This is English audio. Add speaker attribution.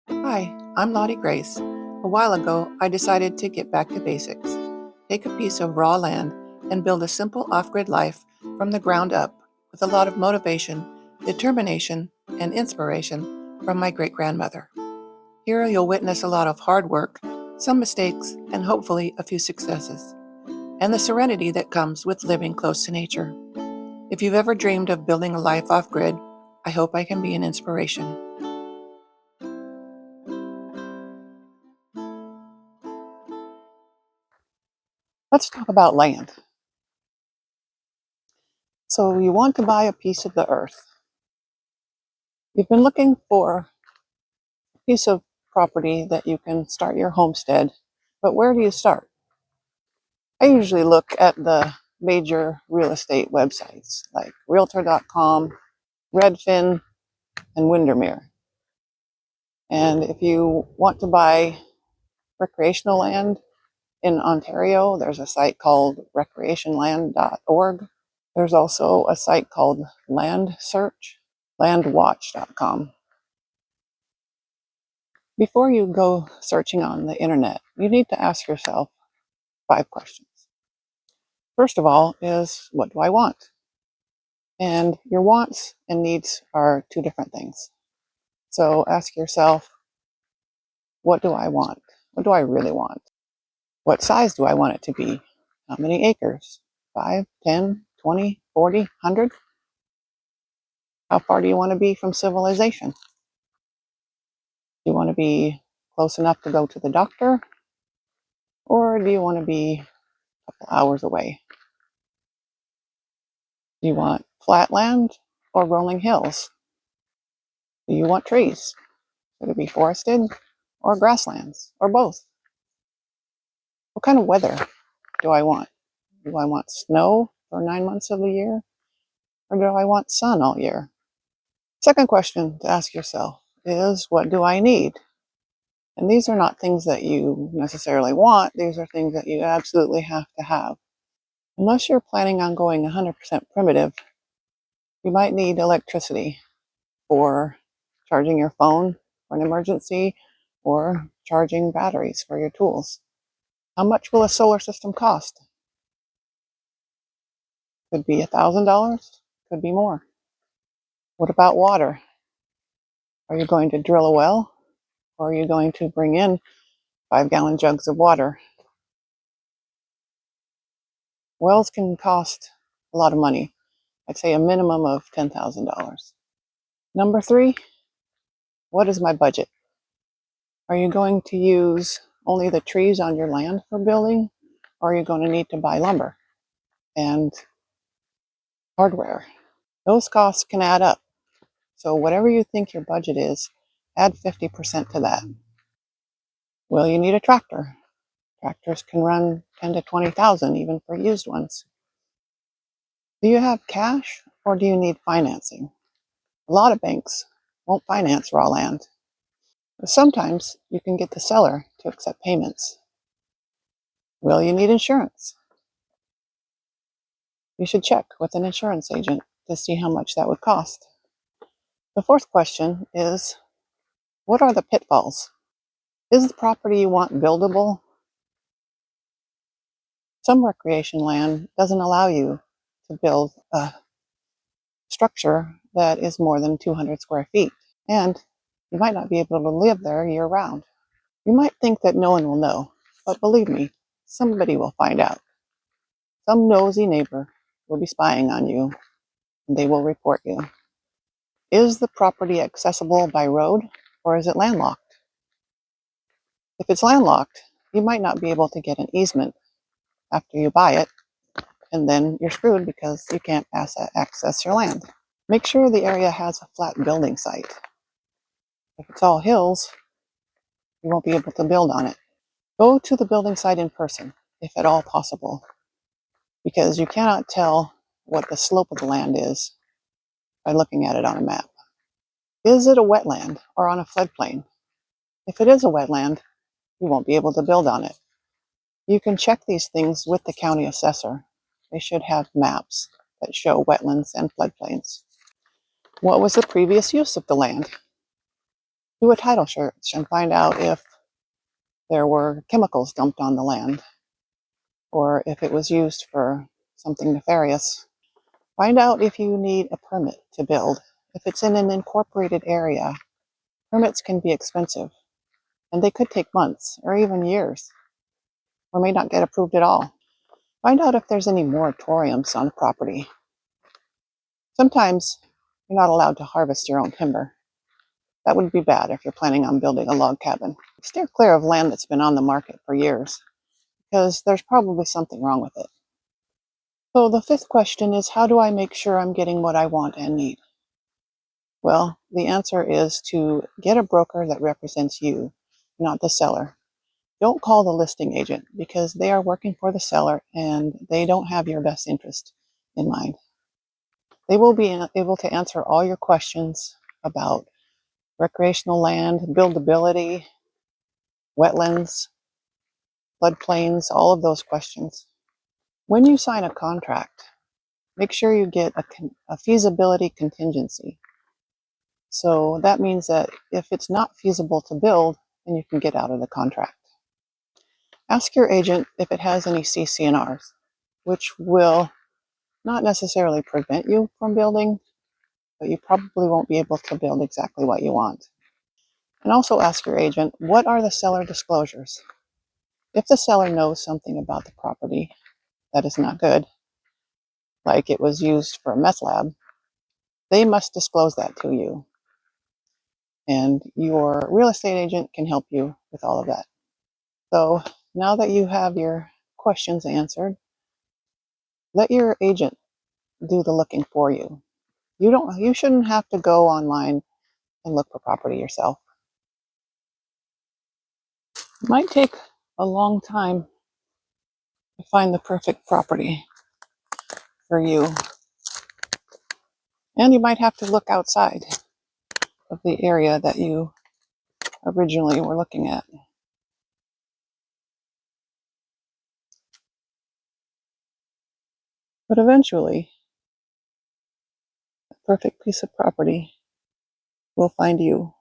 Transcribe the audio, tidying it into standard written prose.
Speaker 1: Hi, I'm Lottie Grace. A while ago, I decided to get back to basics, take a piece of raw land, and build a simple off grid life from the ground up with a lot of motivation, determination, and inspiration from my great grandmother. Here you'll witness a lot of hard work, some mistakes, and hopefully a few successes, and the serenity that comes with living close to nature. If you've ever dreamed of building a life off grid, I hope I can be an inspiration. Let's talk about land. So, you want to buy a piece of the earth. You've been looking for a piece of property that you can start your homestead, but where do you start? I usually look at the major real estate websites like Realtor.com, Redfin, and Windermere. And if you want to buy recreational land in Ontario, there's a site called recreationland.org. There's also a site called Land Search, landwatch.com. Before you go searching on the internet, you need to ask yourself 5 questions. First of all is, what do I want? And your wants and needs are 2 different things. So ask yourself, what do I want? What do I really want? What size do I want it to be? How many acres? 5, 10, 20, 40, 100? How far do you want to be from civilization? Do you want to be close enough to go to the doctor? Or do you want to be a couple hours away? Do you want flat land or rolling hills? Do you want trees? Should it be forested or grasslands or both? What kind of weather do I want? Do I want snow for 9 months of the year? Or do I want sun all year? Second question to ask yourself is, what do I need? And these are not things that you necessarily want. These are things that you absolutely have to have. Unless you're planning on going 100% primitive, you might need electricity for charging your phone for an emergency or charging batteries for your tools. How much will a solar system cost? Could be $1,000, could be more. What about water? Are you going to drill a well, or are you going to bring in 5-gallon jugs of water? Wells can cost a lot of money. I'd say a minimum of $10,000. Number 3, what is my budget? Are you going to use only the trees on your land for building, or are you going to need to buy lumber and hardware? Those costs can add up. So whatever you think your budget is, add 50% to that. Will you need a tractor? Tractors can run 10 to 20,000 even for used ones. Do you have cash or do you need financing? A lot of banks won't finance raw land. But sometimes you can get the seller to accept payments. Will you need insurance? You should check with an insurance agent to see how much that would cost. The fourth question is, what are the pitfalls? Is the property you want buildable? Some recreation land doesn't allow you to build a structure that is more than 200 square feet, and you might not be able to live there year round. You might think that no one will know, but believe me, somebody will find out. Some nosy neighbor will be spying on you, and they will report you. Is the property accessible by road, or is it landlocked? If it's landlocked, you might not be able to get an easement after you buy it, and then you're screwed because you can't access your land. Make sure the area has a flat building site. If it's all hills, you won't be able to build on it. Go to the building site in person, if at all possible, because you cannot tell what the slope of the land is by looking at it on a map. Is it a wetland or on a floodplain? If it is a wetland, you won't be able to build on it. You can check these things with the county assessor. They should have maps that show wetlands and floodplains. What was the previous use of the land? Do a title search and find out if there were chemicals dumped on the land or if it was used for something nefarious. Find out if you need a permit to build. If it's in an incorporated area, permits can be expensive, and they could take months or even years, or may not get approved at all. Find out if there's any moratoriums on the property. Sometimes you're not allowed to harvest your own timber. That would be bad if you're planning on building a log cabin. Steer clear of land that's been on the market for years, because there's probably something wrong with it. So the fifth question is, how do I make sure I'm getting what I want and need? Well, the answer is to get a broker that represents you, not the seller. Don't call the listing agent because they are working for the seller and they don't have your best interest in mind. They will be able to answer all your questions about recreational land, buildability, wetlands, floodplains, all of those questions. When you sign a contract, make sure you get a feasibility contingency. So that means that if it's not feasible to build, then you can get out of the contract. Ask your agent if it has any CC&Rs, which will not necessarily prevent you from building, but you probably won't be able to build exactly what you want. And also ask your agent, what are the seller disclosures? If the seller knows something about the property that is not good, like it was used for a meth lab, they must disclose that to you. And your real estate agent can help you with all of that. So now that you have your questions answered, let your agent do the looking for you. You shouldn't have to go online and look for property yourself. It might take a long time to find the perfect property for you. And you might have to look outside of the area that you originally were looking at. But eventually, the perfect piece of property will find you.